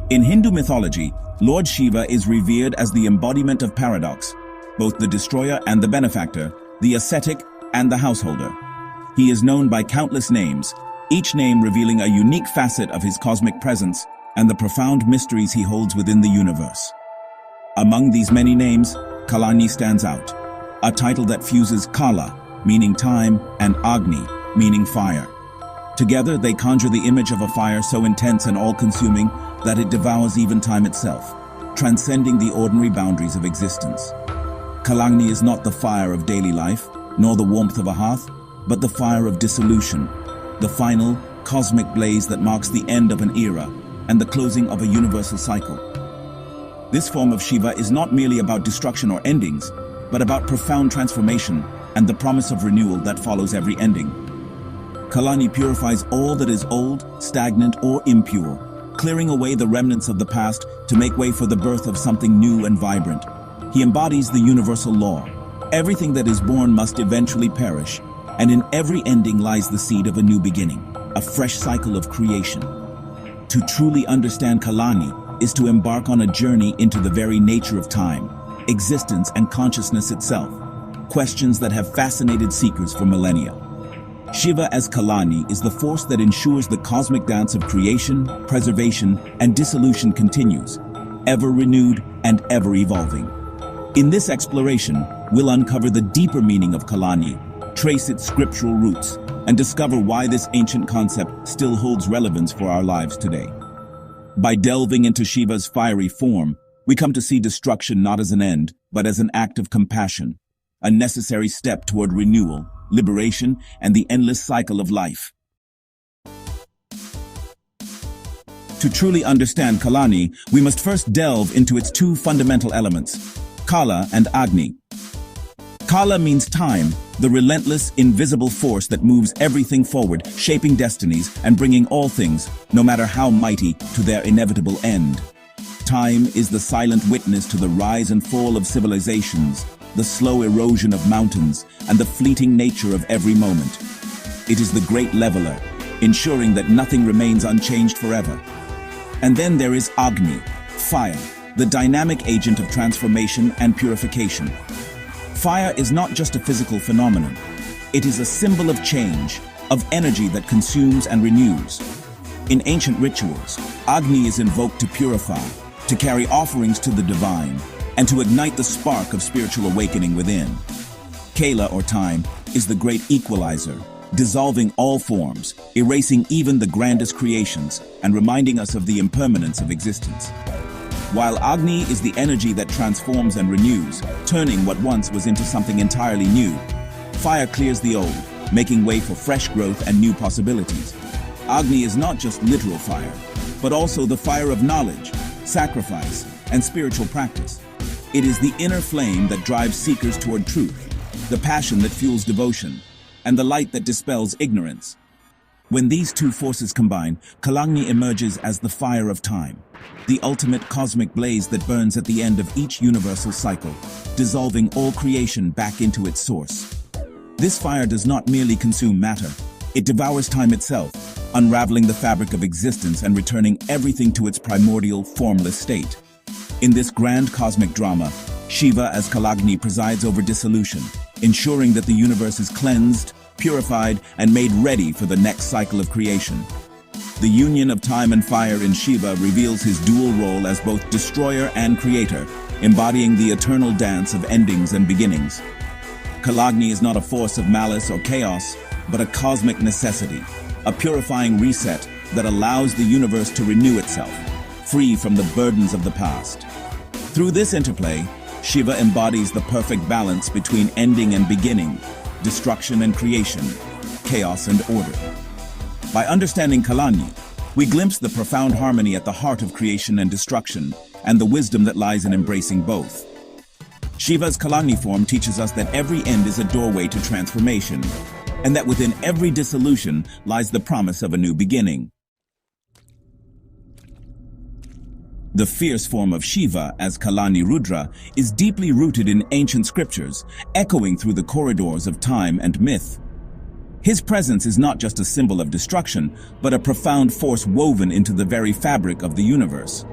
In Hindu mythology, Lord Shiva is revered as the embodiment of paradox, both the destroyer and the benefactor, the ascetic and the householder. He is known by countless names, each name revealing a unique facet of his cosmic presence and the profound mysteries he holds within the universe. Among these many names, Kaalagni stands out, a title that fuses Kala, meaning time, and Agni, meaning fire. Together, they conjure the image of a fire so intense and all-consuming that it devours even time itself, transcending the ordinary boundaries of existence. Kaalagni is not the fire of daily life, nor the warmth of a hearth, but the fire of dissolution, the final, cosmic blaze that marks the end of an era and the closing of a universal cycle. This form of Shiva is not merely about destruction or endings, but about profound transformation and the promise of renewal that follows every ending. Kaalagni purifies all that is old, stagnant, or impure, clearing away the remnants of the past to make way for the birth of something new and vibrant. He embodies the universal law. Everything that is born must eventually perish, and in every ending lies the seed of a new beginning, a fresh cycle of creation. To truly understand Kaalagni is to embark on a journey into the very nature of time, existence, and consciousness itself, questions that have fascinated seekers for millennia. Shiva as Kaalagni is the force that ensures the cosmic dance of creation, preservation, and dissolution continues, ever renewed and ever evolving. In this exploration, we'll uncover the deeper meaning of Kaalagni, trace its scriptural roots, and discover why this ancient concept still holds relevance for our lives today. By delving into Shiva's fiery form, we come to see destruction not as an end, but as an act of compassion, a necessary step toward renewal, liberation, and the endless cycle of life. To truly understand Kaalagni, we must first delve into its two fundamental elements, Kala and Agni. Kala means time, the relentless, invisible force that moves everything forward, shaping destinies and bringing all things, no matter how mighty, to their inevitable end. Time is the silent witness to the rise and fall of civilizations, the slow erosion of mountains, and the fleeting nature of every moment. It is the great leveler, ensuring that nothing remains unchanged forever. And then there is Agni, fire, the dynamic agent of transformation and purification. Fire is not just a physical phenomenon. It is a symbol of change, of energy that consumes and renews. In ancient rituals, Agni is invoked to purify, to carry offerings to the divine, and to ignite the spark of spiritual awakening within. Kala, or time, is the great equalizer, dissolving all forms, erasing even the grandest creations, and reminding us of the impermanence of existence. While Agni is the energy that transforms and renews, turning what once was into something entirely new, fire clears the old, making way for fresh growth and new possibilities. Agni is not just literal fire, but also the fire of knowledge, sacrifice, and spiritual practice. It is the inner flame that drives seekers toward truth, the passion that fuels devotion, and the light that dispels ignorance. When these two forces combine, Kaalagni emerges as the fire of time, the ultimate cosmic blaze that burns at the end of each universal cycle, dissolving all creation back into its source. This fire does not merely consume matter, it devours time itself, unraveling the fabric of existence and returning everything to its primordial, formless state. In this grand cosmic drama, Shiva as Kaalagni presides over dissolution, ensuring that the universe is cleansed, purified, and made ready for the next cycle of creation. The union of time and fire in Shiva reveals his dual role as both destroyer and creator, embodying the eternal dance of endings and beginnings. Kaalagni is not a force of malice or chaos, but a cosmic necessity, a purifying reset that allows the universe to renew itself, free from the burdens of the past. Through this interplay, Shiva embodies the perfect balance between ending and beginning, destruction and creation, chaos and order. By understanding Kaalagni, we glimpse the profound harmony at the heart of creation and destruction, and the wisdom that lies in embracing both. Shiva's Kaalagni form teaches us that every end is a doorway to transformation, and that within every dissolution lies the promise of a new beginning. The fierce form of Shiva as Kalagni Rudra is deeply rooted in ancient scriptures, echoing through the corridors of time and myth. His presence is not just a symbol of destruction, but a profound force woven into the very fabric of the universe.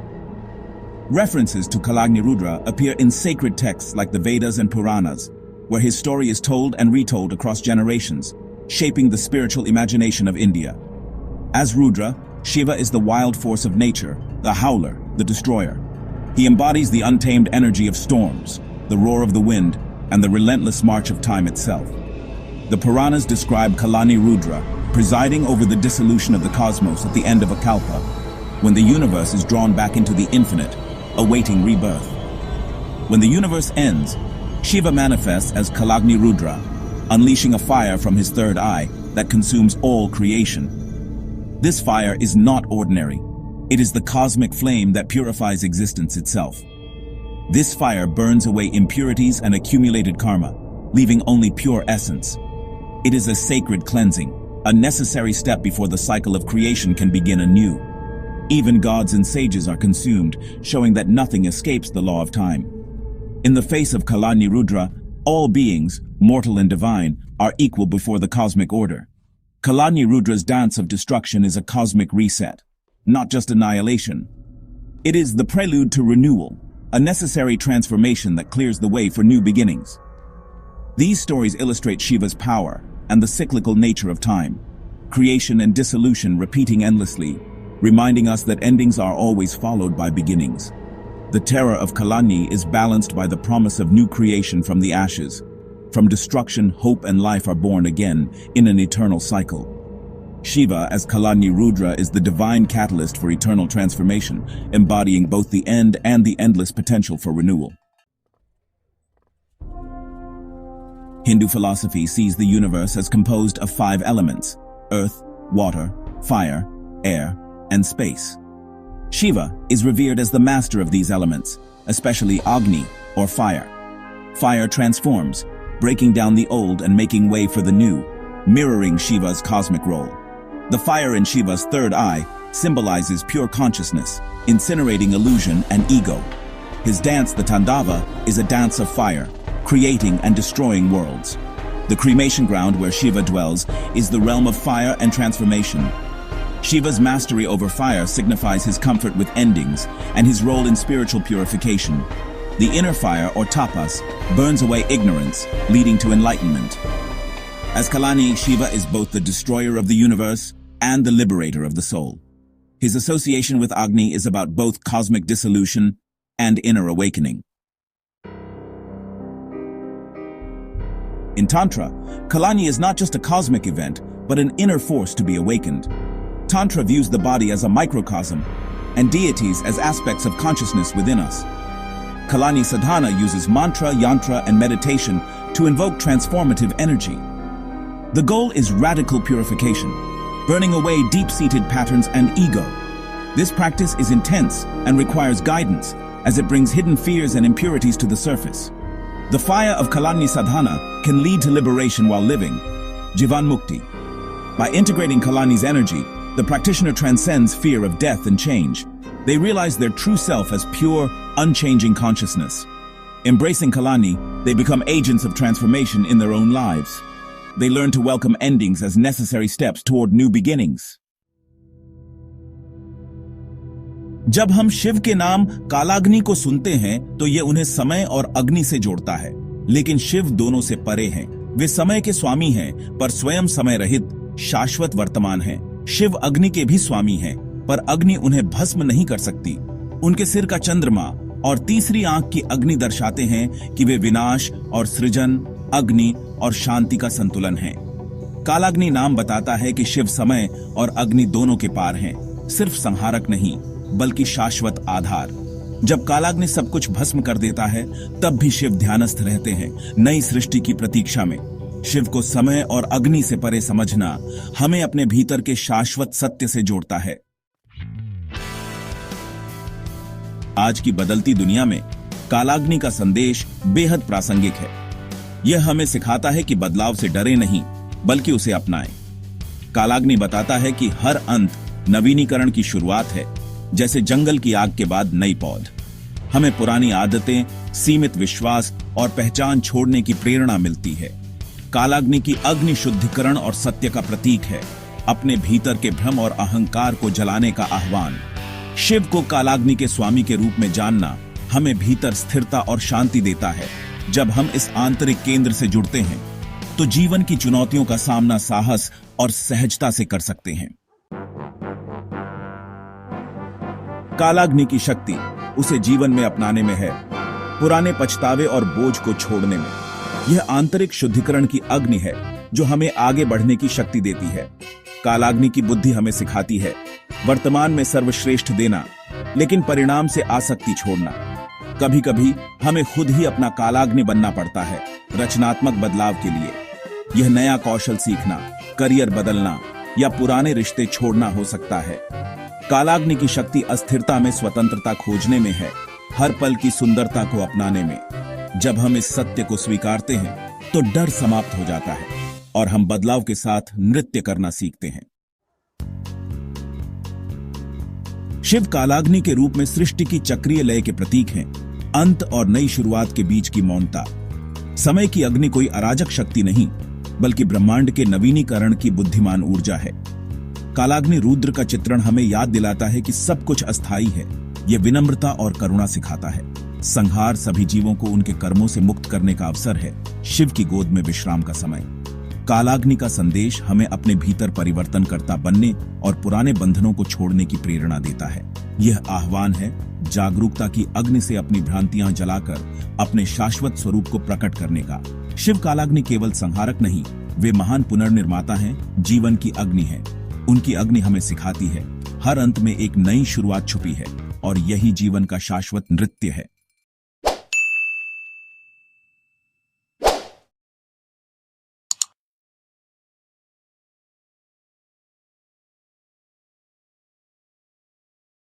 References to Kalagni Rudra appear in sacred texts like the Vedas and Puranas, where his story is told and retold across generations, shaping the spiritual imagination of India. As Rudra, Shiva is the wild force of nature, the howler, the destroyer. He embodies the untamed energy of storms, the roar of the wind, and the relentless march of time itself. The Puranas describe Kalagni Rudra presiding over the dissolution of the cosmos at the end of a kalpa, when the universe is drawn back into the infinite, awaiting rebirth. When the universe ends, Shiva manifests as Kalagni Rudra, unleashing a fire from his third eye that consumes all creation. This fire is not ordinary. It is the cosmic flame that purifies existence itself. This fire burns away impurities and accumulated karma, leaving only pure essence. It is a sacred cleansing, a necessary step before the cycle of creation can begin anew. Even gods and sages are consumed, showing that nothing escapes the law of time. In the face of Kalagni Rudra, all beings, mortal and divine, are equal before the cosmic order. Kalagni Rudra's dance of destruction is a cosmic reset, not just annihilation. It is the prelude to renewal, a necessary transformation that clears the way for new beginnings. These stories illustrate Shiva's power and the cyclical nature of time, creation and dissolution repeating endlessly, reminding us that endings are always followed by beginnings. The terror of Kalagni is balanced by the promise of new creation from the ashes. From destruction, hope and life are born again in an eternal cycle. Shiva as Kalagni Rudra is the divine catalyst for eternal transformation, embodying both the end and the endless potential for renewal. Hindu philosophy sees the universe as composed of 5 elements: earth, water, fire, air, and space. Shiva is revered as the master of these elements, especially Agni, or fire. Fire transforms, breaking down the old and making way for the new, mirroring Shiva's cosmic role. The fire in Shiva's third eye symbolizes pure consciousness, incinerating illusion and ego. His dance, the Tandava, is a dance of fire, creating and destroying worlds. The cremation ground where Shiva dwells is the realm of fire and transformation. Shiva's mastery over fire signifies his comfort with endings and his role in spiritual purification. The inner fire, or tapas, burns away ignorance, leading to enlightenment. As Kalagni, Shiva is both the destroyer of the universe and the liberator of the soul. His association with Agni is about both cosmic dissolution and inner awakening. In Tantra, Kalagni is not just a cosmic event, but an inner force to be awakened. Tantra views the body as a microcosm and deities as aspects of consciousness within us. Kalagni sadhana uses mantra, yantra, and meditation to invoke transformative energy. The goal is radical purification, burning away deep-seated patterns and ego. This practice is intense and requires guidance, as it brings hidden fears and impurities to the surface. The fire of Kalagni sadhana can lead to liberation while living, Jivan Mukti. By integrating Kalagni's energy, the practitioner transcends fear of death and change. They realize their true self as pure, unchanging consciousness. Embracing Kalagni, they become agents of transformation in their own lives. They learn to welcome endings as necessary steps toward new beginnings. जब हम शिव के नाम कालाग्नि को सुनते हैं तो ये उन्हें समय और अग्नि से जोड़ता है, लेकिन शिव दोनों से परे हैं। वे समय के स्वामी हैं, पर स्वयं समय रहित, शाश्वत वर्तमान हैं। शिव अग्नि के भी स्वामी हैं, पर अग्नि उन्हें भस्म नहीं कर सकती। उनके सिर का चंद्रमा और तीसरी आंख की अग्नि दर्शाते हैं कि वे विनाश और सृजन, अग्नि और शांति का संतुलन हैं। कालाग्नि नाम बताता है कि शिव समय और अग्नि दोनों के पार हैं, सिर्फ संहारक नहीं, बल्कि शाश्वत आधार। जब कालाग्नि सब कुछ भस्म कर देता है, तब भी शिव ध्यानस्थ रहते हैं, नई सृष्टि की प्रतीक्षा में। शिव को समय और अग्नि से परे समझना हमें अपने भीतर के शाश्वत सत्य से जोड़ता है। आज की बदलती दुनिया में कालाग्नि का संदेश बेहद प्रासंगिक है। यह हमें सिखाता है कि बदलाव से डरे नहीं, बल्कि उसे अपनाएं। कालाग्नि बताता है कि हर अंत नवीनीकरण की शुरुआत है, जैसे जंगल की आग के बाद नई पौध। हमें पुरानी आदतें, सीमित विश्वास और पहचान छोड़ने की प्रेरणा मिलती है। कालाग्नि की अग्नि शुद्धिकरण और सत्य का प्रतीक है, अपने भीतर के भ्रम और अहंकार को जलाने का आह्वान। शिव को कालाग्नि के स्वामी के रूप में जानना हमें भीतर स्थिरता और शांति देता है। जब हम इस आंतरिक केंद्र से जुड़ते हैं तो जीवन की चुनौतियों का सामना साहस और सहजता से कर सकते हैं। कालाग्नि की शक्ति उसे जीवन में अपनाने में है, पुराने पछतावे और बोझ को छोड़ने में। यह आंतरिक शुद्धिकरण की अग्नि है जो हमें आगे बढ़ने की शक्ति देती है। कालाग्नि की बुद्धि हमें सिखाती है वर्तमान में सर्वश्रेष्ठ देना, लेकिन परिणाम से आसक्ति छोड़ना। कभी कभी हमें खुद ही अपना कालाग्नि बनना पड़ता है रचनात्मक बदलाव के लिए। यह नया कौशल सीखना, करियर बदलना या पुराने रिश्ते छोड़ना हो सकता है। कालाग्नि की शक्ति अस्थिरता में स्वतंत्रता खोजने में है, हर पल की सुंदरता को अपनाने में। जब हम इस सत्य को स्वीकारते हैं तो डर समाप्त हो जाता है और हम बदलाव के साथ नृत्य करना सीखते हैं। शिव कालाग्नि के रूप में सृष्टि की चक्रीय लय के प्रतीक हैं। अंत और नई शुरुआत के बीच की मौनता। समय की अग्नि कोई अराजक शक्ति नहीं, बल्कि ब्रह्मांड के नवीनीकरण की बुद्धिमान ऊर्जा है। कालाग्नि रुद्र का चित्रण हमें याद दिलाता है कि सब कुछ अस्थायी है। यह विनम्रता और करुणा सिखाता है। संहार सभी जीवों को उनके कर्मों से मुक्त करने का अवसर है, शिव की गोद में विश्राम का समय। कालाग्नि का संदेश हमें अपने भीतर परिवर्तनकर्ता बनने और पुराने बंधनों को छोड़ने की प्रेरणा देता है। यह आह्वान है जागरूकता की अग्नि से अपनी भ्रांतियां जलाकर अपने शाश्वत स्वरूप को प्रकट करने का। शिव कालाग्नि केवल संहारक नहीं, वे महान पुनर्निर्माता हैं, जीवन की अग्नि है। उनकी अग्नि हमें सिखाती है हर अंत में एक नई शुरुआत छुपी है और यही जीवन का शाश्वत नृत्य है।